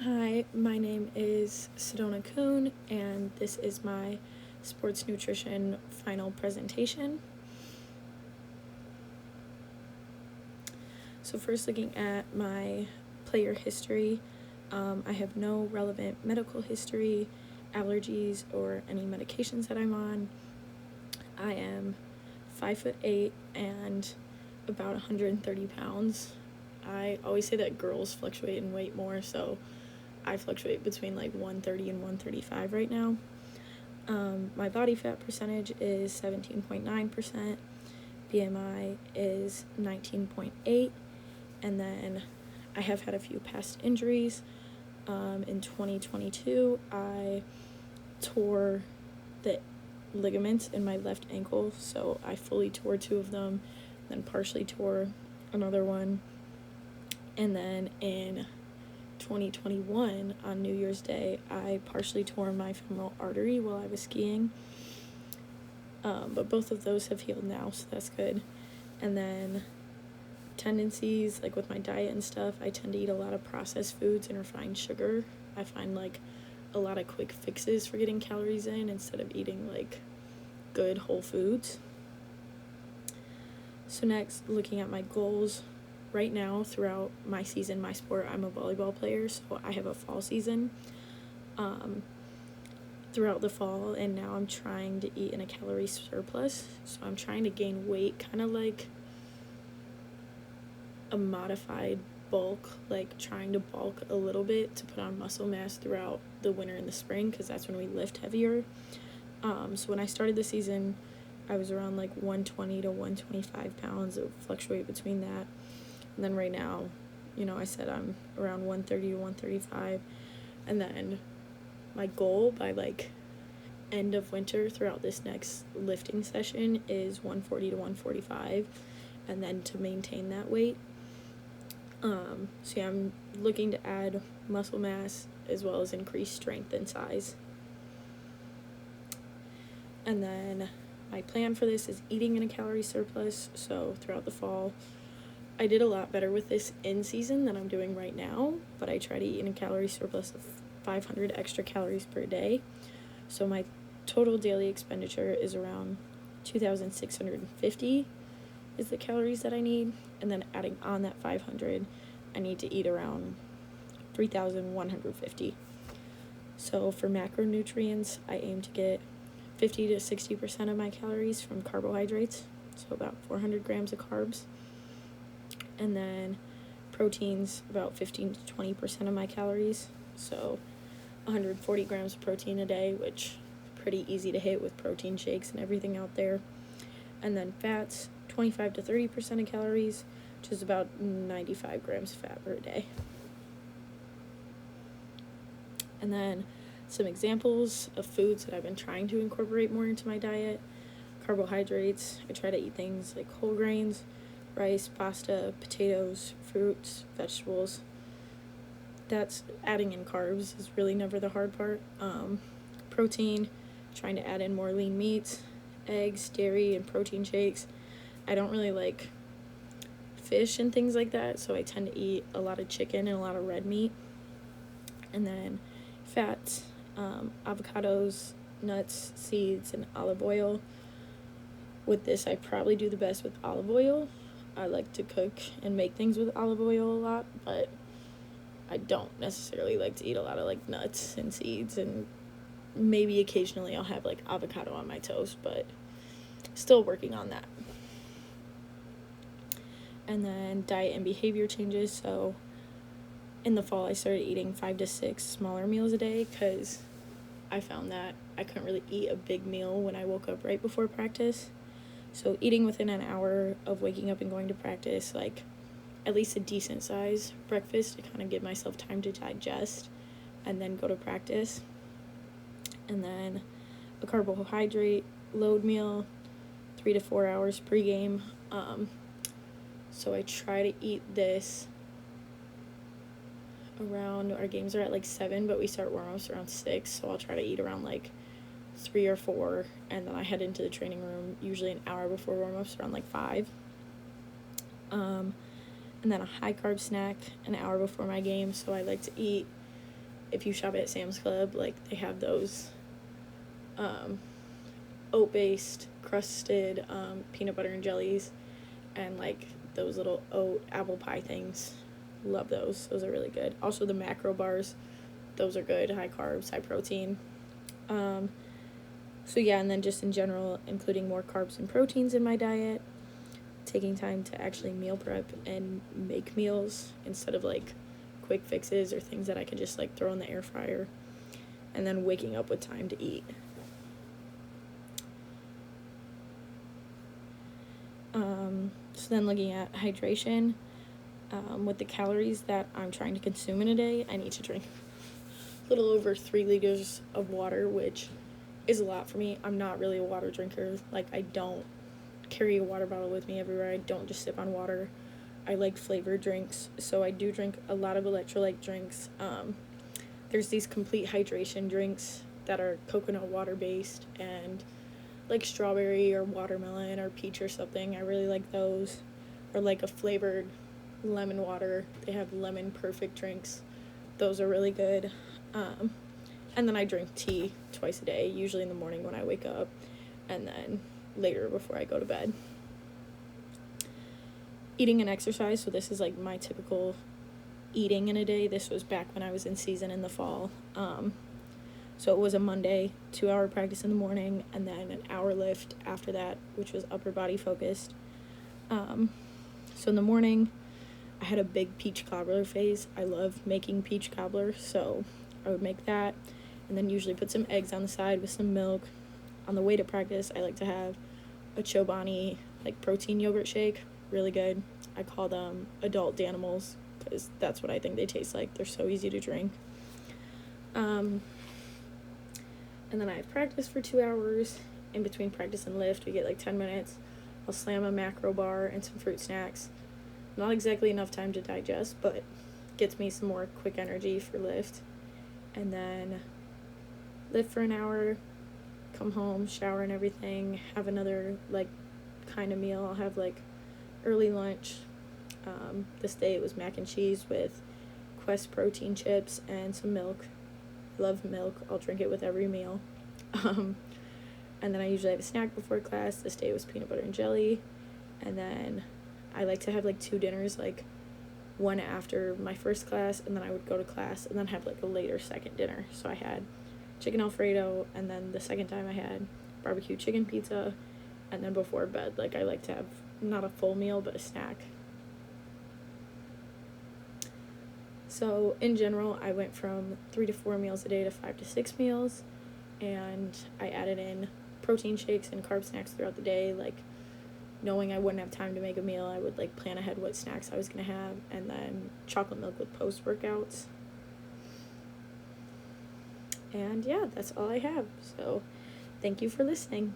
Hi, my name is Sedona Kuhn, and this is my sports nutrition final presentation. So first, looking at my player history, I have no relevant medical history, allergies, or any medications that I'm on. I am 5'8" and about 130 pounds. I always say that girls fluctuate in weight more, so I fluctuate between like 130 and 135 right now. My body fat percentage is 17.9%, BMI is 19.8, and then I have had a few past injuries. In 2022, I tore the ligaments in my left ankle, so I fully tore two of them, then partially tore another one, and then in 2021 on New Year's Day, I partially tore my femoral artery while I was skiing, but both of those have healed now, so that's good. And then tendencies, like with my diet and stuff, I tend to eat a lot of processed foods and refined sugar. I find like a lot of quick fixes for getting calories in instead of eating like good whole foods. So next, looking at my goals. Right now, throughout my season, my sport, I'm a volleyball player, so I have a fall season throughout the fall, and now I'm trying to eat in a calorie surplus. So I'm trying to gain weight, kind of like a modified bulk, like trying to bulk a little bit to put on muscle mass throughout the winter and the spring, because that's when we lift heavier. So when I started the season, I was around like 120 to 125 pounds. It would fluctuate between that. And then right now, I said I'm around 130 to 135. And then my goal by like end of winter throughout this next lifting session is 140 to 145, and then to maintain that weight. So yeah, I'm looking to add muscle mass as well as increase strength and size. And then my plan for this is eating in a calorie surplus. So throughout the fall, I did a lot better with this in season than I'm doing right now, but I try to eat in a calorie surplus of 500 extra calories per day. So my total daily expenditure is around 2,650 is the calories that I need, and then adding on that 500, I need to eat around 3,150. So for macronutrients, I aim to get 50 to 60% of my calories from carbohydrates, so about 400 grams of carbs. And then proteins, about 15 to 20% of my calories, so 140 grams of protein a day, which is pretty easy to hit with protein shakes and everything out there. And then fats, 25 to 30% of calories, which is about 95 grams of fat per day. And then some examples of foods that I've been trying to incorporate more into my diet. Carbohydrates, I try to eat things like whole grains, rice, pasta, potatoes, fruits, vegetables. That's adding in carbs is really never the hard part. Protein, trying to add in more lean meats, eggs, dairy, and protein shakes. I don't really like fish and things like that, so I tend to eat a lot of chicken and a lot of red meat. And then fats, avocados, nuts, seeds, and olive oil. With this, I probably do the best with olive oil. I like to cook and make things with olive oil a lot, but I don't necessarily like to eat a lot of like nuts and seeds, and maybe occasionally I'll have like avocado on my toast, but still working on that. And then diet and behavior changes. So in the fall, I started eating 5 to 6 smaller meals a day because I found that I couldn't really eat a big meal when I woke up right before practice. So eating within an hour of waking up and going to practice, like at least a decent size breakfast to kind of give myself time to digest and then go to practice. And then a carbohydrate load meal, 3 to 4 hours pregame. So I try to eat this around, our games are at like 7, but we start warm-ups around 6, so I'll try to eat around like 3 or 4, and then I head into the training room usually an hour before warm-ups, around like 5. And then a high carb snack an hour before my game, so I like to eat if you shop at Sam's Club, like, they have those oat-based crusted peanut butter and jellies, and like those little oat apple pie things. Love those. Those are really good. Also the macro bars, those are good. High carbs, high protein. So yeah, and then just in general, including more carbs and proteins in my diet, taking time to actually meal prep and make meals instead of like quick fixes or things that I can just like throw in the air fryer, and then waking up with time to eat. So then looking at hydration, with the calories that I'm trying to consume in a day, I need to drink a little over 3 liters of water, which is a lot for me. I'm not really a water drinker. Like, I don't carry a water bottle with me everywhere. I don't just sip on water. I like flavored drinks, so I do drink a lot of electrolyte drinks. There's these complete hydration drinks that are coconut water based and like strawberry or watermelon or peach or something. I really like those. Or like a flavored lemon water. They have lemon perfect drinks. Those are really good. And then I drink tea twice a day, usually in the morning when I wake up, and then later before I go to bed. Eating and exercise, so this is like my typical eating in a day. This was back when I was in season in the fall. So it was a Monday, 2-hour practice in the morning, and then an hour lift after that, which was upper body focused. So in the morning, I had a big peach cobbler phase. I love making peach cobbler, so I would make that, and then usually put some eggs on the side with some milk. On the way to practice, I like to have a Chobani, like, protein yogurt shake. Really good. I call them adult Danimals, because that's what I think they taste like. They're so easy to drink. And then I have practice for 2 hours. In between practice and lift, we get like 10 minutes. I'll slam a macro bar and some fruit snacks. Not exactly enough time to digest, but gets me some more quick energy for lift. And then lift for an hour, come home, shower and everything, have another like kind of meal. I'll have like early lunch. This day it was mac and cheese with Quest protein chips and some milk. Love milk. I'll drink it with every meal. And then I usually have a snack before class. This day was peanut butter and jelly. And then I like to have like 2 dinners, like one after my first class, and then I would go to class and then have like a later second dinner. So I had chicken Alfredo, and then the second time I had barbecue chicken pizza, and then before bed, like, I like to have not a full meal but a snack. So in general, I went from 3 to 4 meals a day to 5 to 6 meals, and I added in protein shakes and carb snacks throughout the day. Like, knowing I wouldn't have time to make a meal, I would like plan ahead what snacks I was going to have, and then chocolate milk with post-workouts. And yeah, that's all I have. So thank you for listening.